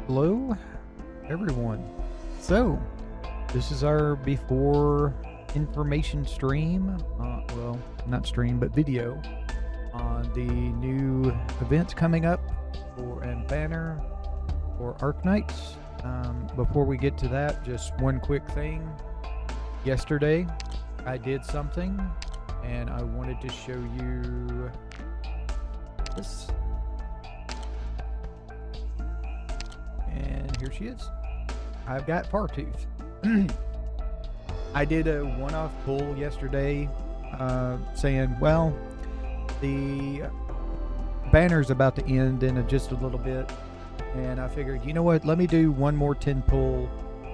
Hello, everyone. So, this is our before information stream. Well, not stream, but video on the new events coming up and banner for Arknights. Before we get to that, just one quick thing. Yesterday, I did something, and I wanted to show you this. And here she is. I've got Fartooth. I did a one-off pull yesterday saying, well, the banner's about to end in just a little bit. And I figured, you know what, let me do one more 10 pull.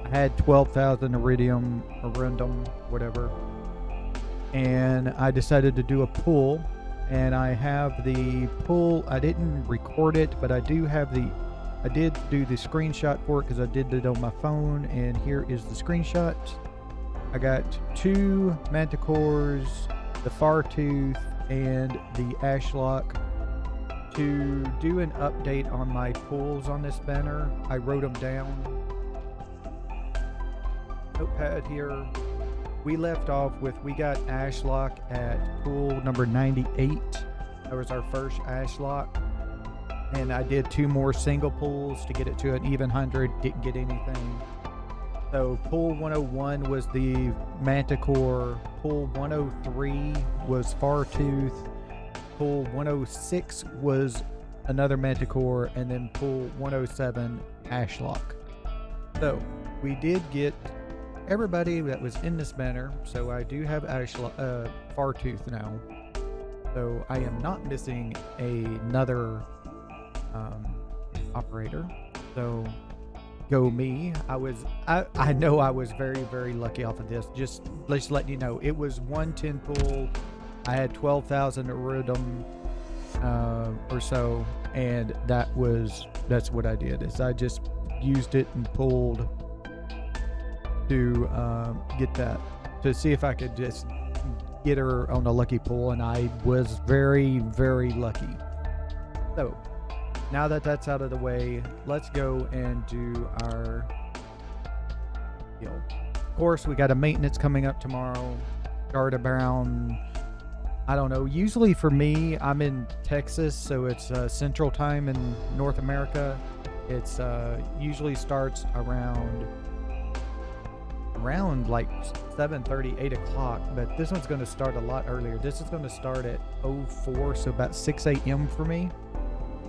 I had 12,000 iridium, whatever. And I decided to do a pull. And I have the pull, I didn't record it, but I do have I did do the screenshot for it because I did it on my phone, and here is the screenshot. I got 2 manticores, the Fartooth, and the Ashlock. To do an update on my pulls on this banner, I wrote them down. Notepad here. We left off with, we got Ashlock at pull number 98. That was our first Ashlock. And I did 2 more single pulls to get it to an even 100. Didn't get anything. So pull 101 was the Manticore. Pull 103 was Fartooth. Pull 106 was another Manticore. And then pull 107 Ashlock. So we did get everybody that was in this banner. So I do have Fartooth now. So I am not missing another operator. So go me. I know I was very, very lucky off of this. Just letting you know, it was 110 pull. I had 12,000 iridium or so, and that's what I did. Is I just used it and pulled to get that, to see if I could just get her on a lucky pull, and I was very, very lucky. So now that that's out of the way, let's go and do our deal. Of course, we got a maintenance coming up tomorrow. Start around, I don't know, usually for me, I'm in Texas, so it's Central Time in North America. It's usually starts around like 7:30, 8 o'clock, but this one's going to start a lot earlier. This is going to start at 04, so about 6 a.m. for me.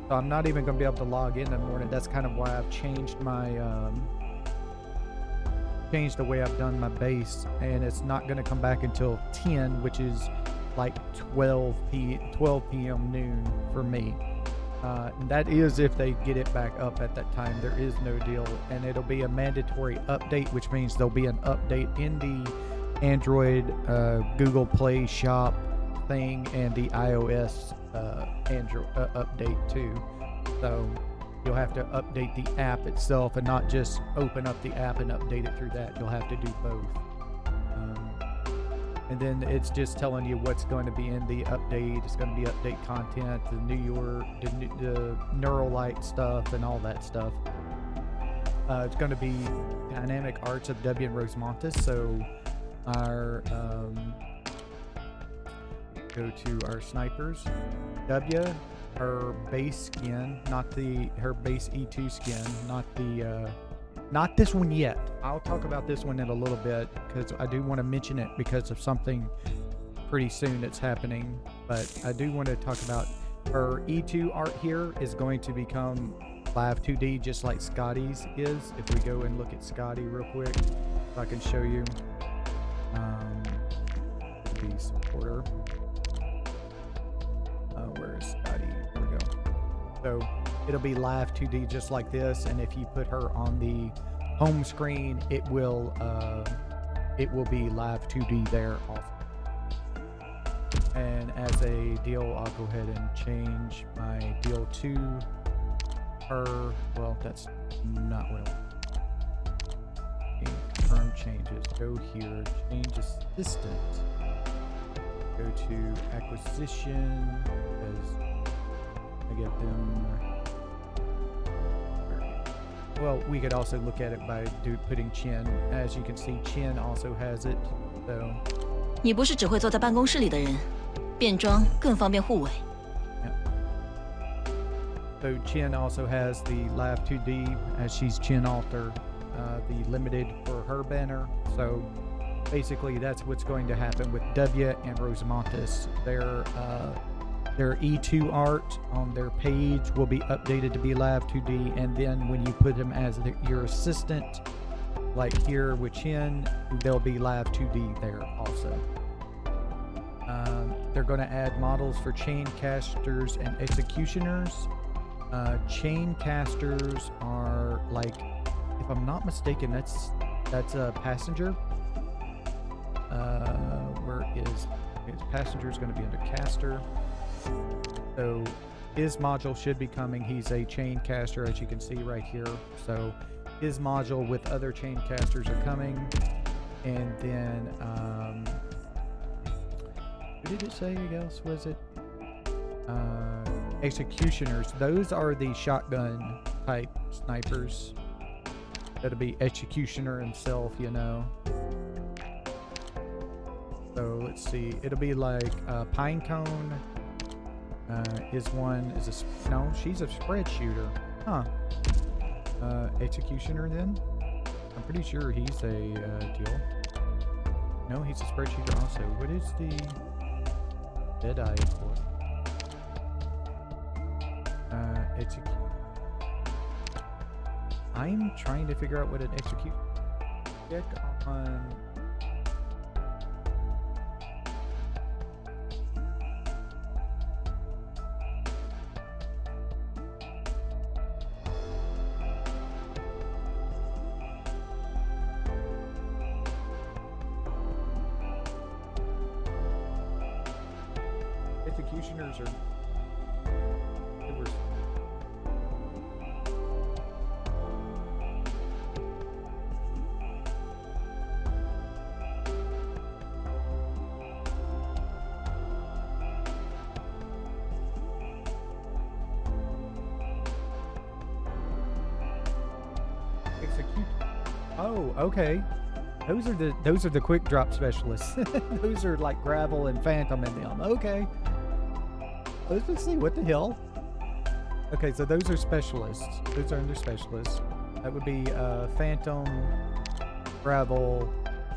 So I'm not even going to be able to log in the morning. That's kind of why I've changed my changed the way I've done my base, and it's not going to come back until 10, which is like 12 p.m. noon for me. And that is if they get it back up at that time. There is no deal, and it'll be a mandatory update, which means there'll be an update in the Android Google Play Shop thing and the iOS Android update too. So you'll have to update the app itself and not just open up the app and update it through that. You'll have to do both. And then it's just telling you what's going to be in the update. It's going to be update content, the the Nearl light stuff and all that stuff. It's going to be dynamic arts of W and Rosemontis. So our go to our snipers. W, her base skin, her base E2 skin, not this one yet. I'll talk about this one in a little bit because I do want to mention it because of something pretty soon that's happening. But I do want to talk about her E2 art here is going to become live 2D just like Scotty's is. If we go and look at Scotty real quick, if I can show you the supporter. Where is Scotty? There we go. So it'll be live 2D just like this, and if you put her on the home screen, it will be live 2D there also. And as a deal, I'll go ahead and change my deal to her. Well, that's not what I want. Confirm changes. Go here. Change assistant. Go to acquisition because I get them. Well, we could also look at it by putting Chin. As you can see, Chin also has it. So. 你不是只会坐在办公室里的人，变装更方便护卫。So Chin also has the Live 2D as she's Chin Alter, the limited for her banner. So basically, that's what's going to happen with W and Rosamontis. Their E2 art on their page will be updated to be Live 2D, and then when you put them as your assistant, like here with Chin, they'll be Live 2D there also. They're going to add models for chain casters and executioners. Chain casters are like, if I'm not mistaken, that's a passenger. Where is passenger is going to be under caster. So his module should be coming. He's a chain caster, as you can see right here. So his module with other chain casters are coming. And then what did it say else? Was it executioners? Those are the shotgun type snipers. That'll be executioner himself, you know. So let's see. It'll be like Pinecone. She's a spread shooter. Huh. Executioner then? I'm pretty sure he's a deal. No, he's a spread shooter also. What is the Deadeye for? I'm trying to figure out what an execute. Check on. Executioners are. Execute. Oh, okay. Those are the quick drop specialists. Those are like Gravel and Phantom in them. Okay. Let's see, what the hell? Okay, so those are specialists. Those are under specialists. That would be Phantom, Gravel,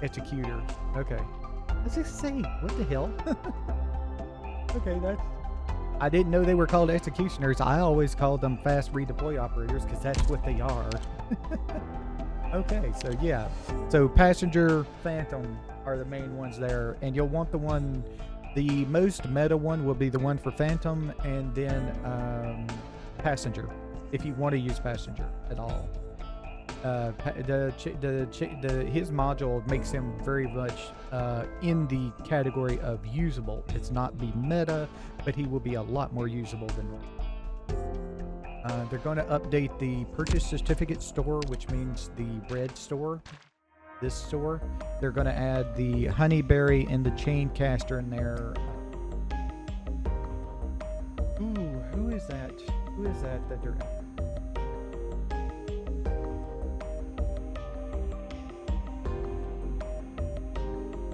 Executor. Okay. Let's just see, what the hell? Okay, I didn't know they were called executioners. I always called them fast redeploy operators because that's what they are. Okay, so yeah. So Passenger, Phantom are the main ones there. And you'll want the most meta one will be the one for Phantom, and then Passenger, if you want to use Passenger at all. His module makes him very much in the category of usable. It's not the meta, but he will be a lot more usable than normal. They're going to update the purchase certificate store, which means the red store. This store, they're going to add the honeyberry and the chain caster in there. Ooh, who is that? Who is that they're...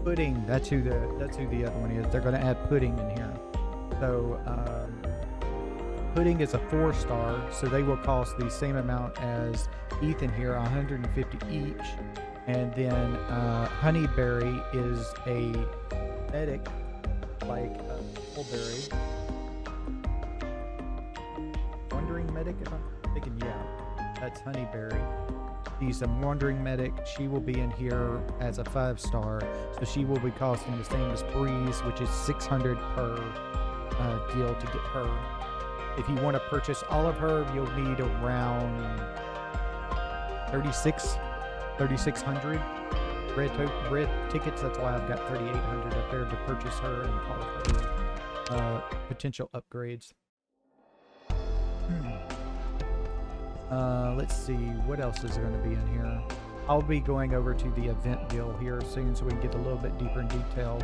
Pudding. That's who the other one is. They're going to add Pudding in here. So Pudding is a 4-star, so they will cost the same amount as Ethan here, 150 each. And then Honeyberry is a medic, like Huckleberry. Wandering medic, if I'm thinking, yeah, that's Honeyberry. She's a wandering medic. She will be in here as a 5-star, so she will be costing the same as Breeze, which is 600 per deal to get her. If you want to purchase all of her, you'll need around 3,600 red tickets. That's why I've got 3,800 up there to purchase her and all of her potential upgrades. Let's see, what else is going to be in here? I'll be going over to the event deal here soon so we can get a little bit deeper in detail.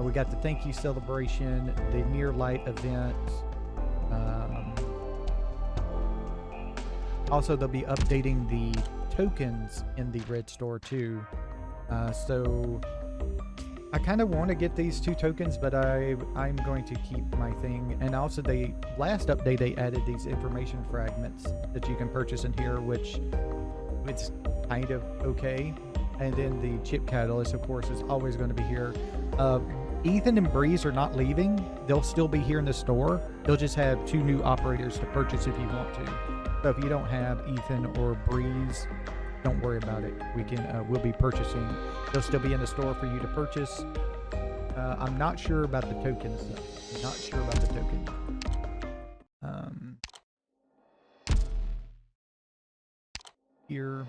We got the thank you celebration, the near light event. Also, they'll be updating the tokens in the red store too. So I kind of want to get these 2 tokens, but I'm going to keep my thing. And also, the last update they added these information fragments that you can purchase in here, which it's kind of okay. And then the chip catalyst, of course, is always going to be here. Ethan and Breeze are not leaving. They'll still be here in the store. They'll just have 2 new operators to purchase if you want to. So if you don't have Ethan or Breeze, don't worry about it. We'll be purchasing. They'll still be in the store for you to purchase. I'm not sure about the tokens though. Not sure about the tokens. Here.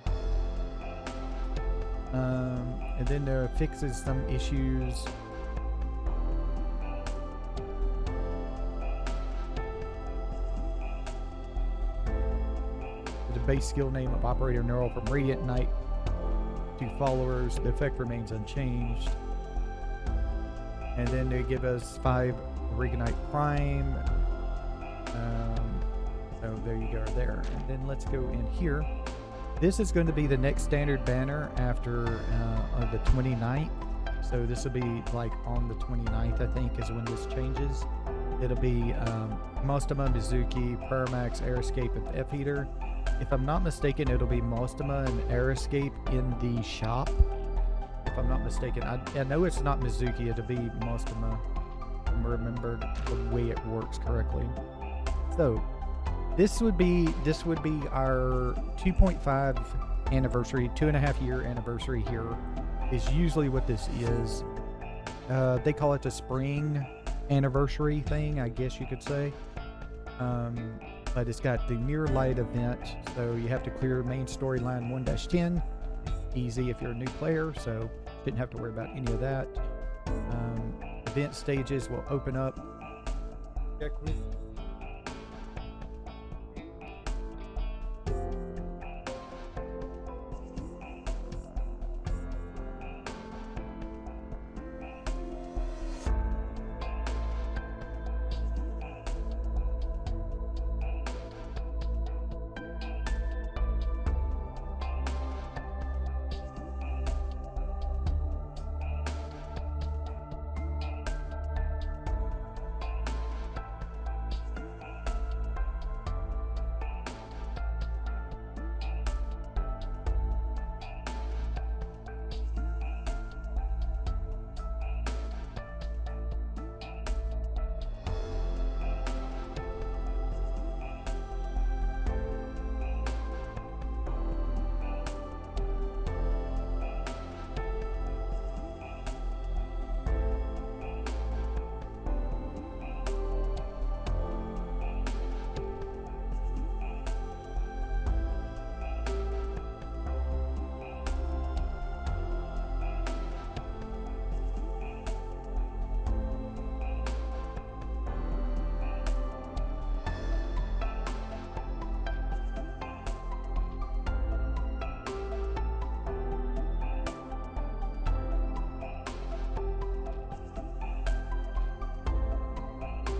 And then there fixes some issues. The base skill name of Operator Nearl from Radiant Knight to followers. The effect remains unchanged. And then they give us 5 Reignite Prime. So there you go there. And then let's go in here. This is going to be the next standard banner after the 29th. So this will be like on the 29th, I think, is when this changes. It'll be Mostoma, Mizuki, Paramax, Air Escape, and F Heater. If I'm not mistaken, it'll be Mostoma and Air Escape in the shop. If I'm not mistaken, I know it's not Mizuki. It'll be Mostoma. I remembered the way it works correctly. So this would be our 2.5 anniversary, 2.5 year anniversary here. Is usually what this is. They call it the spring anniversary thing, I guess you could say. But it's got the Mirror Light event, so you have to clear main storyline 1-10. Easy if you're a new player, so didn't have to worry about any of that. Event stages will open up.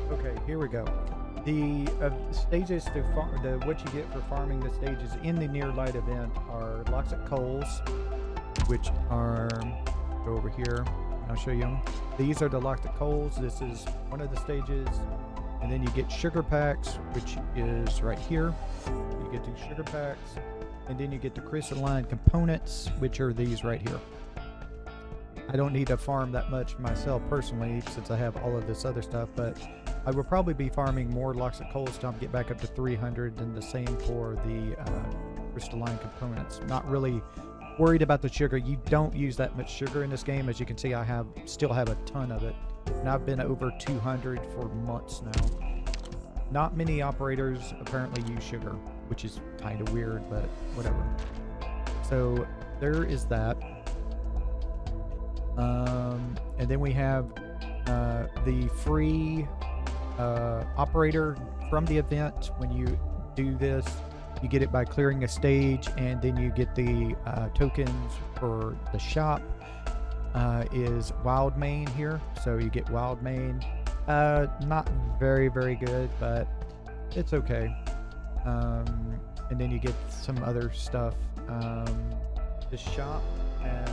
Okay, here we go. The stages to what you get for farming the stages in the Near Light event are Loxic Coals, which are go over here. I'll show you them. These are the Loxic Coals. This is one of the stages, and then you get sugar packs, which is right here. You get these sugar packs, and then you get the crystalline components, which are these right here. I don't need to farm that much myself personally, since I have all of this other stuff, but I will probably be farming more Loxic Coals to get back up to 300, and the same for the crystalline components. Not really worried about the sugar. You don't use that much sugar in this game. As you can see, I still have a ton of it, and I've been over 200 for months now. Not many operators apparently use sugar, which is kind of weird, but whatever. So there is that. And then we have the free operator from the event. When you do this, you get it by clearing a stage, and then you get the tokens for the shop. Is Wild Mane here, so you get Wild Mane. Not very good, but it's okay. and then you get some other stuff. The shop and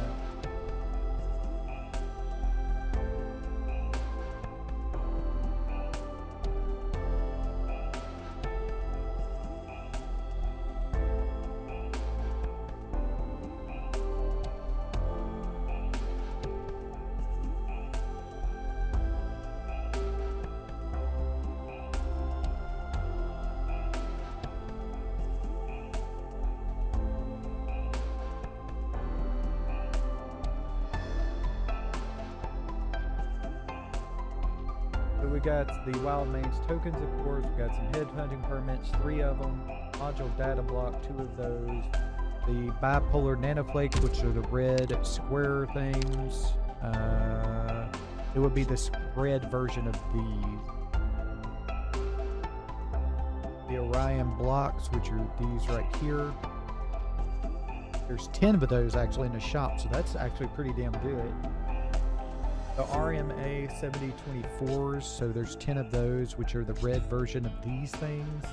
we got the Wild Mains tokens, of course. We got some head hunting permits, 3 of them. Module data block, 2 of those. The bipolar nanoflakes, which are the red square things. It would be the red version of these. The Orion blocks, which are these right here. There's 10 of those actually in the shop, so that's actually pretty damn good. The RMA 7024s, so there's 10 of those, which are the red version of these things.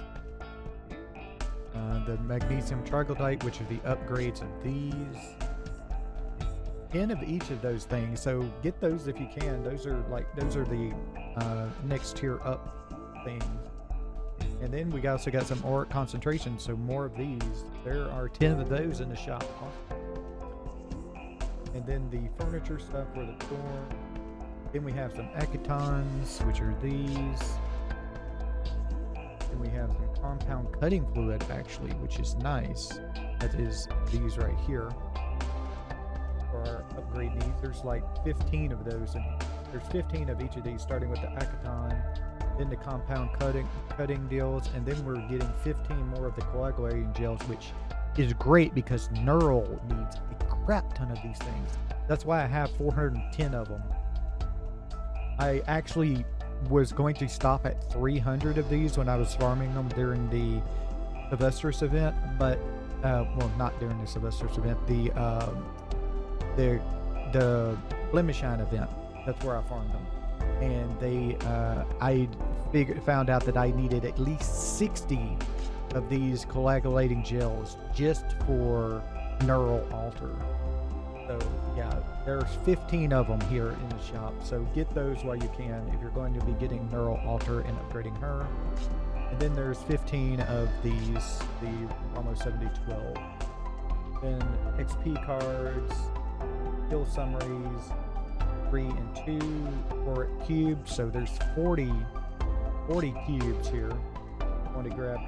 The magnesium troglodyte, which are the upgrades of these. 10 of each of those things, so get those if you can. Those are the next tier up things. And then we also got some auric concentration, so more of these. There are 10 of those in the shop. And then the furniture stuff for the storm. Then we have some ekatons, which are these. And we have some compound cutting fluid, actually, which is nice. That is these right here. For our upgrade needs, there's like 15 of those, and there's 15 of each of these, starting with the ekaton, then the compound cutting deals, and then we're getting 15 more of the coagulating gels, which is great because Nearl needs a crap ton of these things. That's why I have 410 of them. I actually was going to stop at 300 of these when I was farming them during the Sylvester's event, but well, not during the Sylvester's event, the Blemishine event. That's where I farmed them, and I found out that I needed at least 60 of these coagulating gels just for Nearl Altar. So yeah, there's 15 of them here in the shop, so get those while you can if you're going to be getting Nearl Altar and upgrading her. And then there's 15 of these, the Ramo 7012. Then XP cards, skill summaries, 3 and 2 for cubes, so there's 40 cubes here. I want to grab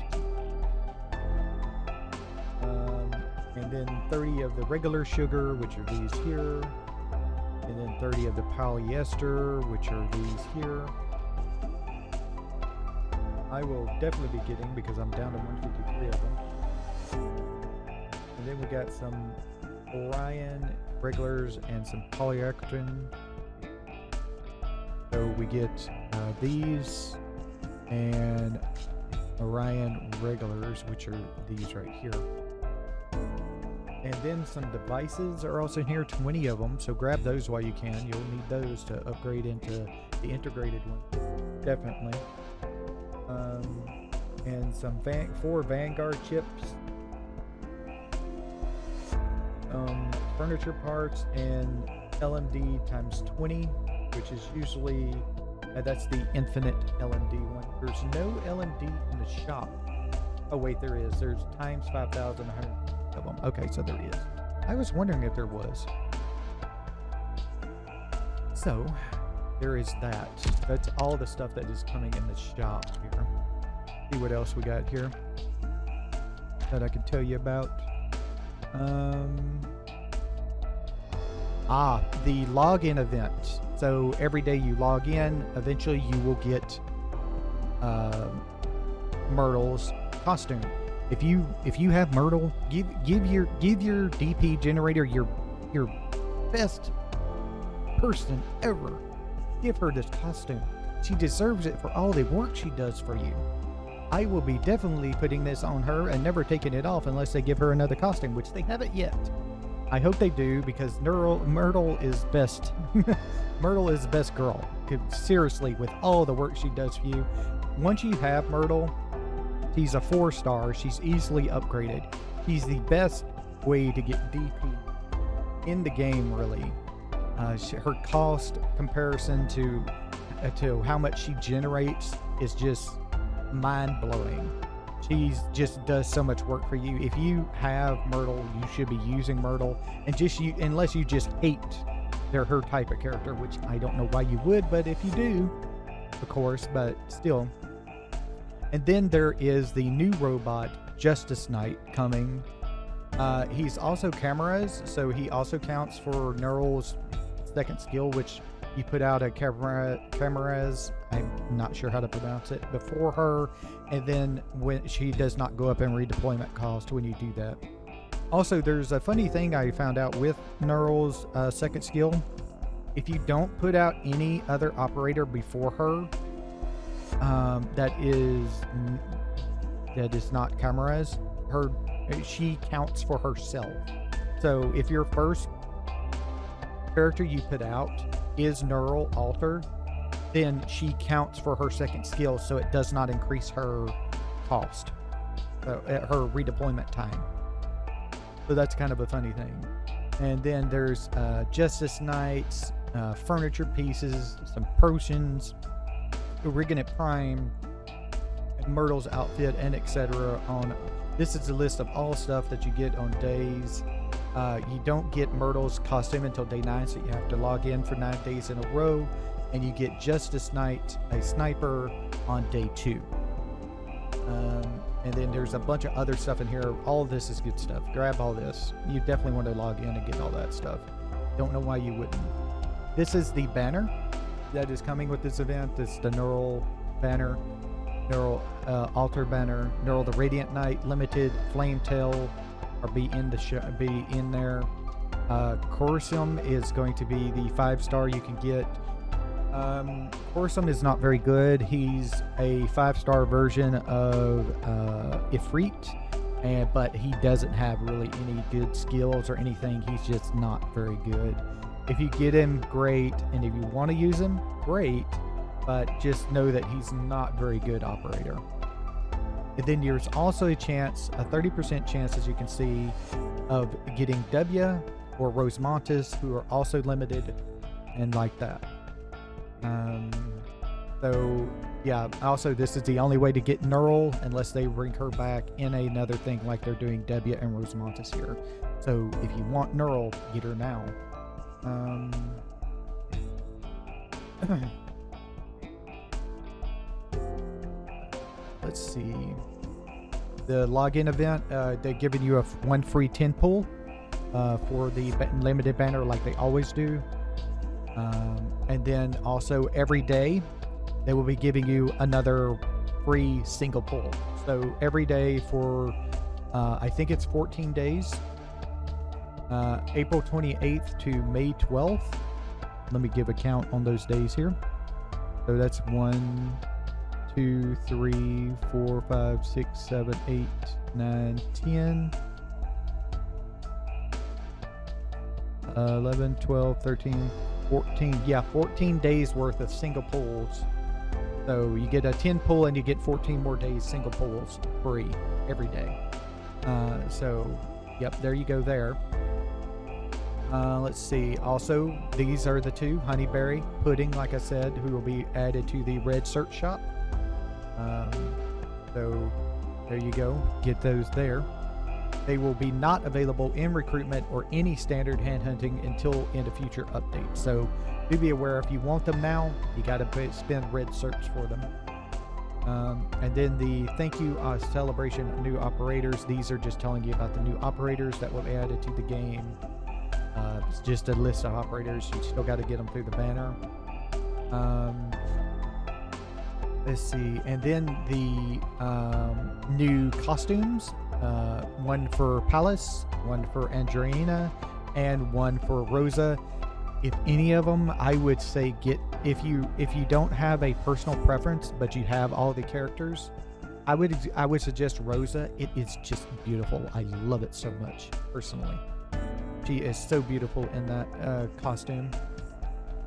and then 30 of the regular sugar, which are these here, and then 30 of the polyester, which are these here. I will definitely be getting, because I'm down to 153 of them. And then we got some Orion regulars and some polyactin. So we get these and Orion regulars, which are these right here. And then some devices are also here, 20 of them, so grab those while you can. You'll need those to upgrade into the integrated one, definitely. And some 4 Vanguard chips, furniture parts, and LMD times 20, which is usually, that's the infinite LMD one. There's no LMD in the shop. Oh wait, there is. There's times 5,100 of them. Okay, so there is. I was wondering if there was. So there is that. That's all the stuff that is coming in the shop here. See what else we got here that I can tell you about. The login event. So every day you log in, eventually you will get Myrtle's costume. If you have Myrtle, give your DP generator your best person ever. Give her this costume. She deserves it for all the work she does for you. I will be definitely putting this on her and never taking it off unless they give her another costume, which they haven't yet. I hope they do, because Myrtle is best. Myrtle is the best girl. Seriously, with all the work she does for you. Once you have Myrtle, She's a 4-star. She's easily upgraded. She's the best way to get DP in the game, really. Her cost comparison to how much she generates is just mind-blowing. She just does so much work for you. If you have Myrtle, you should be using Myrtle, and unless you just hate her type of character, which I don't know why you would, but if you do, of course, but still. And then there is the new robot, Justice Knight, coming. He's also cameras, so he also counts for Nearl's second skill, which you put out a cameras, I'm not sure how to pronounce it, before her, and then when she does not go up in redeployment cost when you do that. Also, there's a funny thing I found out with Nearl's second skill. If you don't put out any other operator before her, that is not cameras, she counts for herself. So if your first character you put out is Nearl Alter, then she counts for her second skill, so it does not increase her cost, her redeployment time. So that's kind of a funny thing. And then there's Justice Knights, furniture pieces, some potions, Originate Prime, Myrtle's outfit, and etc. This is a list of all stuff that you get on days. You don't get Myrtle's costume until day 9, so you have to log in for 9 days in a row, and you get Justice Knight, a sniper, on day 2. And then there's a bunch of other stuff in here. All of this is good stuff. Grab all this. You definitely want to log in and get all that stuff. Don't know why you wouldn't. This is the banner that is coming with this event. It's the Nearl banner, Nearl Alter banner, Nearl the Radiant Knight Limited, Flame Tail, or be in there. Corsum is going to be the 5-star you can get. Corsum is not very good. He's a 5-star version of Ifrit, but he doesn't have really any good skills or anything. He's just not very good. If you get him, great, and if you want to use him, great, but just know that he's not very good operator. And then there's also a 30% chance, as you can see, of getting W or Rosemontis, who are also limited, and like that. So yeah, also this is the only way to get Nearl unless they bring her back in another thing like they're doing W and Rosemontis here. So if you want Nearl, get her now. Let's see. The login event, they're giving you one free 10 pull for the limited banner like they always do. And then also every day they will be giving you another free single pull. So every day for I think it's 14 days, April 28th to May 12th. Let me give a count on those days here. So that's 1, 2, 3, 4, 5, 6, 7, 8, 9, 10, 11, 12, 13, 14. Yeah, 14 days worth of single pulls. So you get a 10 pull and you get 14 more days single pulls free every day. So yep, there you go there. Let's see. Also, these are the 2 Honeyberry Pudding, like I said, who will be added to the red search shop. So there you go. Get those there. They will be not available in recruitment or any standard hand hunting until in a future update. So do be aware, if you want them now, you got to spend red search for them. And then the thank you celebration of new operators. These are just telling you about the new operators that will be added to the game. It's just a list of operators. You still got to get them through the banner. Let's see. And then the new costumes. One for Palace, one for Andreina, and one for Rosa. If any of them, I would say get, if you don't have a personal preference but you have all the characters, I would suggest Rosa. It is just beautiful. I love it so much personally. She is so beautiful in that costume.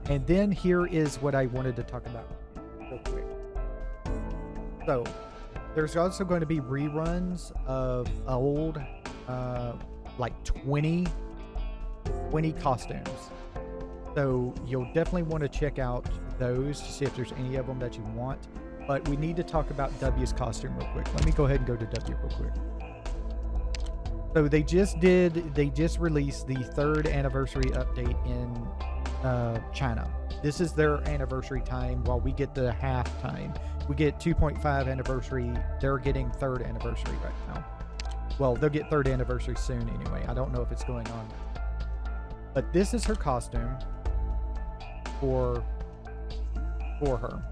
And then here is what I wanted to talk about real quick. So There's also going to be reruns of old, like 20 costumes. So you'll definitely want to check out those to see if there's any of them that you want. But we need to talk about W's costume real quick. Let me go ahead and go to W real quick. So they just released the 3rd anniversary update in China. This is their anniversary time while we get the half time. We get 2.5 anniversary. They're getting 3rd anniversary right now. Well, they'll get 3rd anniversary soon anyway. I don't know if it's going on. But this is her costume for her.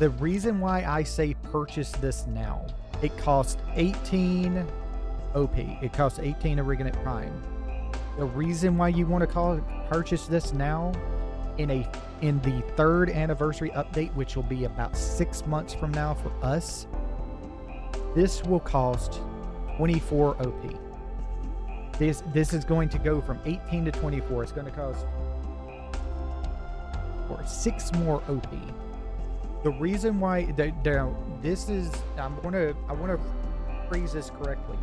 The reason why I say purchase this now, it costs 18 OP. It costs 18 Arknight Prime. The reason why you want to purchase this now in the 3rd anniversary update, which will be about 6 months from now for us, this will cost 24 OP. This is going to go from 18 to 24. It's going to cost 6 more OP. The reason why I want to phrase this correctly.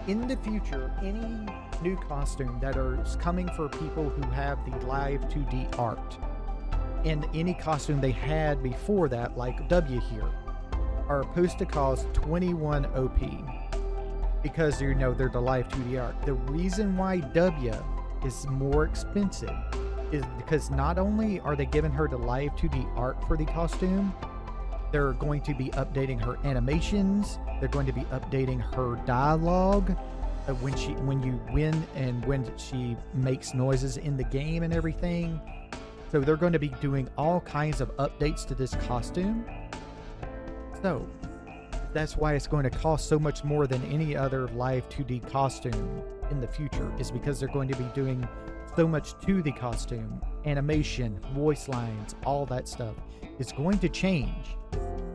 In the future, any new costume that is coming for people who have the live 2D art, and any costume they had before that, like W here, are supposed to cost 21 OP because they're the live 2D art. The reason why W is more expensive is because not only are they giving her the live 2D art for the costume, they're going to be updating her animations. They're going to be updating her dialogue when she makes noises in the game and everything. So they're going to be doing all kinds of updates to this costume. So that's why it's going to cost so much more than any other live 2D costume in the future, is because they're going to be doing so much to the costume. Animation, voice lines, all that stuff is going to change.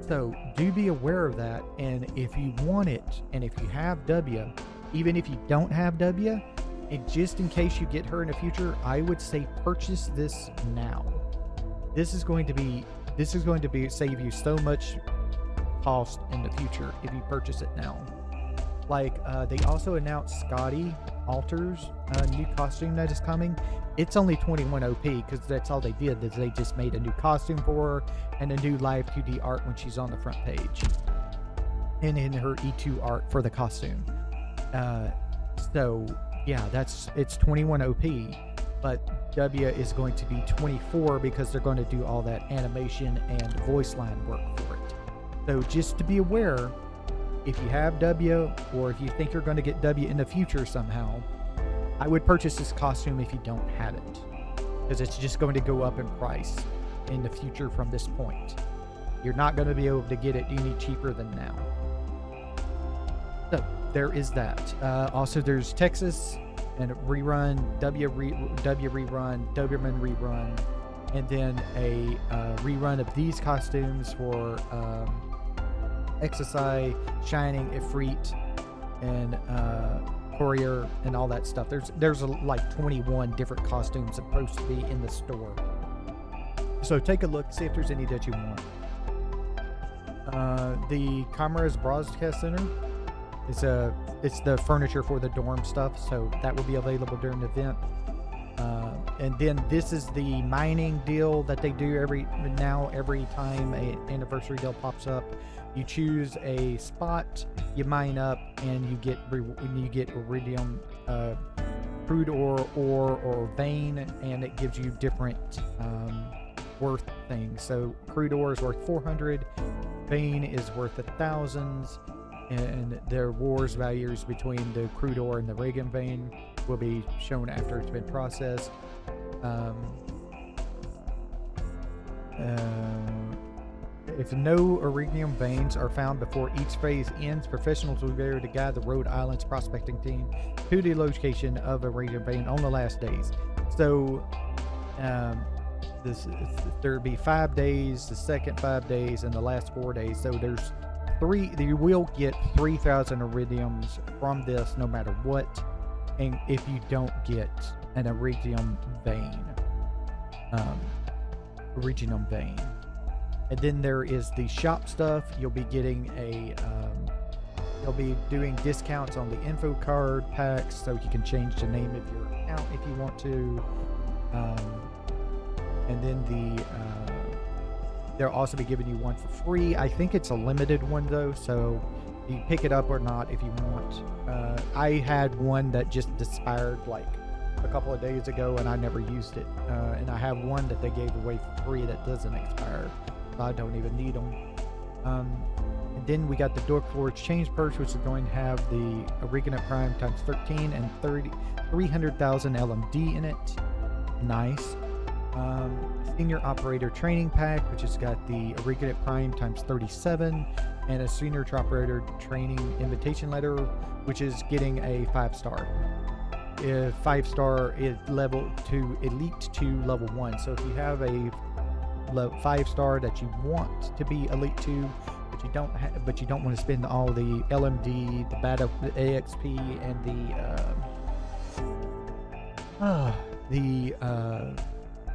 So do be aware of that, and if you want it, and if you have W, even if you don't have W, and just in case you get her in the future, I would say purchase this now. This is going to save you so much cost in the future if you purchase it now. Like they also announced Scotty Alter's new costume that is coming. It's only 21 OP because that's all they did. Is they just made a new costume for her and a new live 2D art when she's on the front page, and in her E2 art for the costume. So yeah, it's 21 OP, but W is going to be 24 because they're going to do all that animation and voice line work for it. So just to be aware, if you have W, or if you think you're going to get W in the future somehow, I would purchase this costume if you don't have it, because it's just going to go up in price in the future from this point. You're not going to be able to get it any cheaper than now. So there is that. Also, there's Texas and rerun, W rerun, Doberman rerun, and then a rerun of these costumes for Exercise, Shining, Ifrit, and Courier, and all that stuff. There's like 21 different costumes supposed to be in the store. So take a look, see if there's any that you want. The Comrades Broadcast Center, it's the furniture for the dorm stuff, so that will be available during the event. And then this is the mining deal that they do every time an anniversary deal pops up. You choose a spot, you mine up, and you get iridium, crude ore or vein, and it gives you different worth things. So crude ore is worth 400, vein is worth 1,000, and their wars values between the crude ore and the Reagan vein will be shown after it's been processed. If no iridium veins are found before each phase ends, professionals will be there to guide the Rhode Island's prospecting team to the location of iridium vein on the last days. So there'll be 5 days, the second 5 days, and the last 4 days. So you will get 3,000 iridiums from this no matter what, and if you don't get an iridium vein. And then there is the shop stuff. You'll be getting you'll be doing discounts on the info card packs, so you can change the name of your account if you want to. And then they'll also be giving you one for free. I think it's a limited one though, so you pick it up or not if you want. I had one that just expired like a couple of days ago, and I never used it. And I have one that they gave away for free that doesn't expire. So I don't even need them. And then we got the Dork Lord Exchange Purse, which is going to have the Arknight Prime times 13 and 300,000 LMD in it. Nice. Senior Operator Training Pack, which has got the Arknight Prime times 37 and a Senior Operator Training Invitation Letter, which is getting a 5-star. 5-star is level to Elite 2 level 1. So if you have a 5-star that you want to be Elite 2, but you don't want to spend all the LMD, the battle, the AXP, and the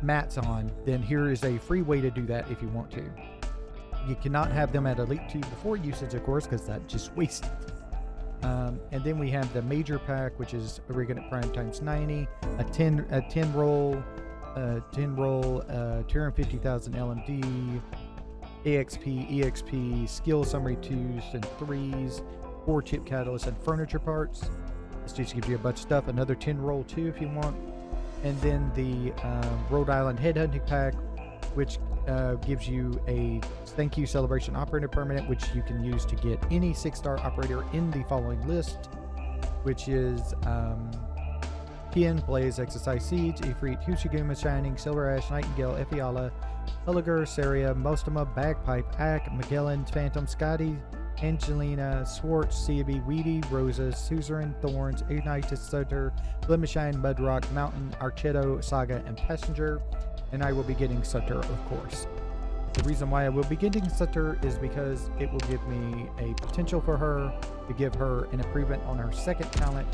mats on, then here is a free way to do that if you want to. You cannot have them at Elite 2 before usage, of course, because that just wasted. And then we have the major pack, which is Arknight Prime times 90, a 10 roll, 250,000 LMD, AXP, EXP, skill summary 2s and 3s, 4 chip catalysts and furniture parts. This just gives you a bunch of stuff. Another 10 roll too if you want. And then the Rhode Island Headhunting Pack, which gives you a Thank You Celebration Operator Permanent, which you can use to get any 6-star operator in the following list, which is Tien, Blaze, Exercise Siege, Ifrit, Hushiguma, Shining, Silver Ash, Nightingale, Efiala, Hulliger, Saria, Mostoma, Bagpipe, Ack, Magellan, Phantom, Scotty, Angelina, Swartz, Seaby, Weedy, Rosa, Suzerain, Thorns, Ignitus, Sutter, Glimmershine, Mudrock, Mountain, Archetto, Saga, and Passenger. And I will be getting Sutter, of course. The reason why I will be getting Sutter is because it will give me a potential for her to give her an improvement on her second talent,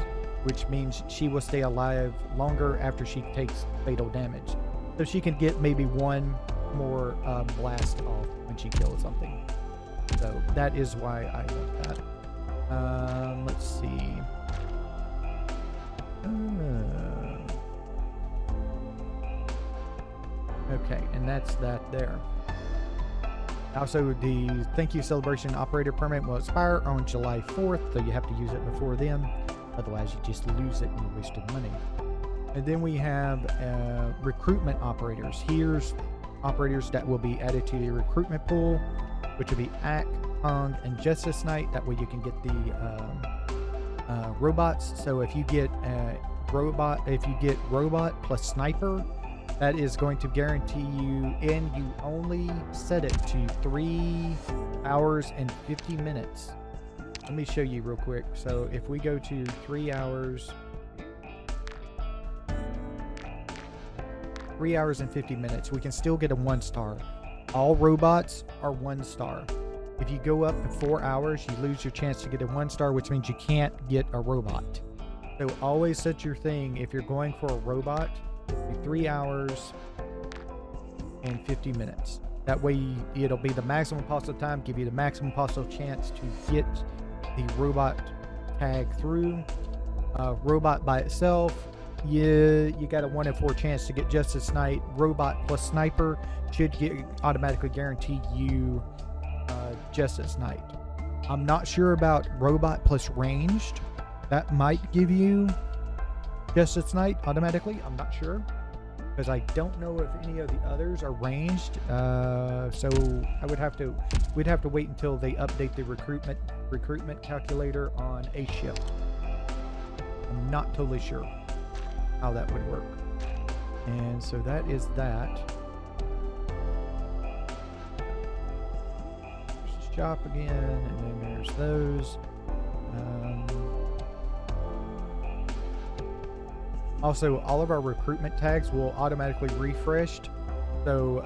which means she will stay alive longer after she takes fatal damage. So she can get maybe one more blast off when she kills something. So that is why I want that. Let's see. Okay, and that's that there. Also, the Thank You Celebration Operator Permit will expire on July 4th, so you have to use it before then. Otherwise, you just lose it and you're wasting money. And then we have recruitment operators. Here's operators that will be added to the recruitment pool, which will be Ack, Hung, and Justice Knight. That way you can get the robots. So if you get robot plus sniper, that is going to guarantee you, and you only set it to 3 hours and 50 minutes. Let me show you real quick. So if we go to 3 hours and 50 minutes, we can still get a 1-star. All robots are 1-star. If you go up to 4 hours, you lose your chance to get a 1-star, which means you can't get a robot. So always set your thing, if you're going for a robot, 3 hours and 50 minutes. That way it'll be the maximum possible time, give you the maximum possible chance to get the robot tag through. Robot by itself, you got a 1 in 4 chance to get Justice Knight. Robot plus sniper should automatically guarantee you Justice Knight. I'm not sure about robot plus ranged. That might give you Justice Knight automatically. I'm not sure, because I don't know if any of the others are ranged. So we'd have to wait until they update the recruitment calculator on a ship. I'm not totally sure how that would work. And so that is that. There's the shop again, and then there's those. Also, all of our recruitment tags will automatically refreshed. So,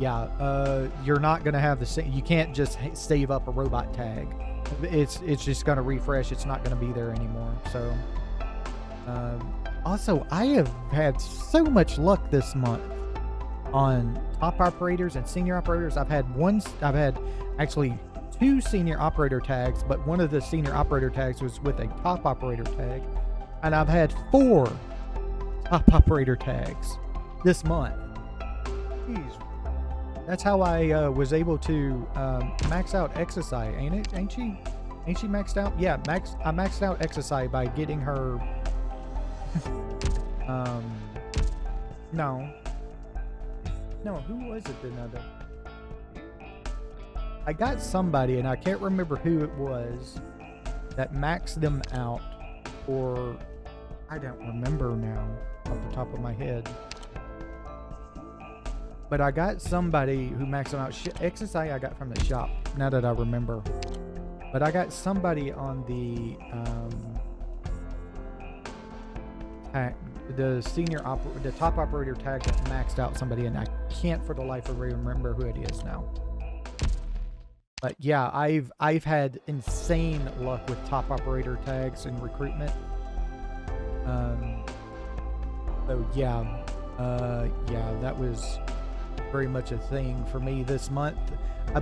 yeah, you're not going to have the same. You can't just save up a robot tag. It's just going to refresh. It's not going to be there anymore. So, also, I have had so much luck this month on top operators and senior operators. I've had actually 2 senior operator tags, but one of the senior operator tags was with a top operator tag, and I've had 4 top operator tags this month. Jeez. That's how I was able to max out Exercise, ain't it? Ain't she maxed out? Yeah, I maxed out Exercise by getting her. No, who was it? Another. I got somebody, and I can't remember who it was, that maxed them out, or I don't remember now off the top of my head. But I got somebody who maxed them out. Exercise I got from the shop, now that I remember. But I got somebody on the the top operator tag that maxed out somebody, and I can't for the life of me remember who it is now. But yeah, I've had insane luck with top operator tags and recruitment. So yeah, that was very much a thing for me this month.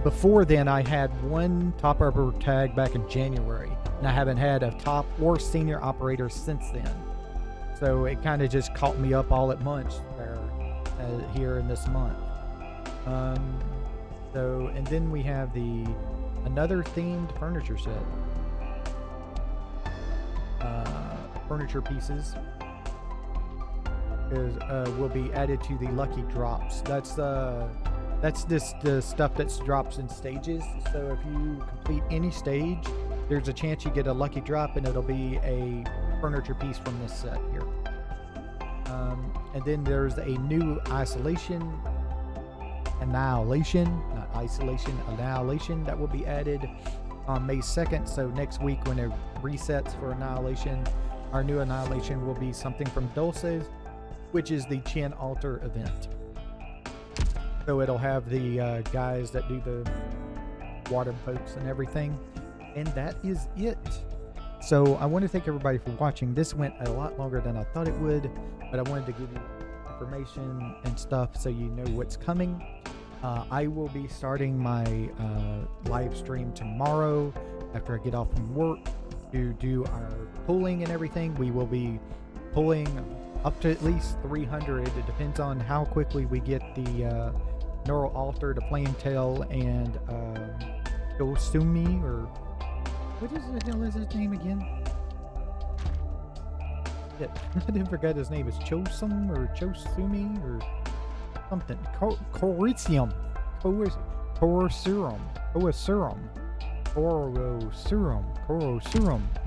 Before then, I had 1 top operator tag back in January, and I haven't had a top or senior operator since then. So it kind of just caught me up all at once there, here in this month. And then we have another themed furniture set. Furniture pieces will be added to the lucky drops. That's the stuff that drops in stages. So if you complete any stage, there's a chance you get a lucky drop, and it'll be a furniture piece from this set here. And then there's a new annihilation that will be added on May 2nd. So next week, when it resets for annihilation, our new annihilation will be something from Dulce's, which is the Chin Altar event. So it'll have the guys that do the water boats and everything. And that is it. So I want to thank everybody for watching. This went a lot longer than I thought it would, but I wanted to give you information and stuff so you know what's coming. I will be starting my live stream tomorrow after I get off from work to do our pulling and everything. We will be pulling up to at least 300. It depends on how quickly we get the Nearl Altar, the Flame Tail, and Yosumi, or what is his name again? Yeah, I didn't forget his name. Is Chosum or Chosumi or something? Coricium. Corosurum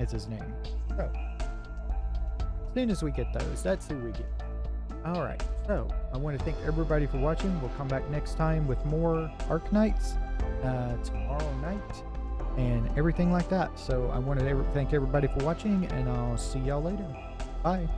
is his name. So, as soon as we get those, that's who we get. Alright, so I want to thank everybody for watching. We'll come back next time with more Arknights tomorrow night and everything like that. So I want to thank everybody for watching, and I'll see y'all later. Bye.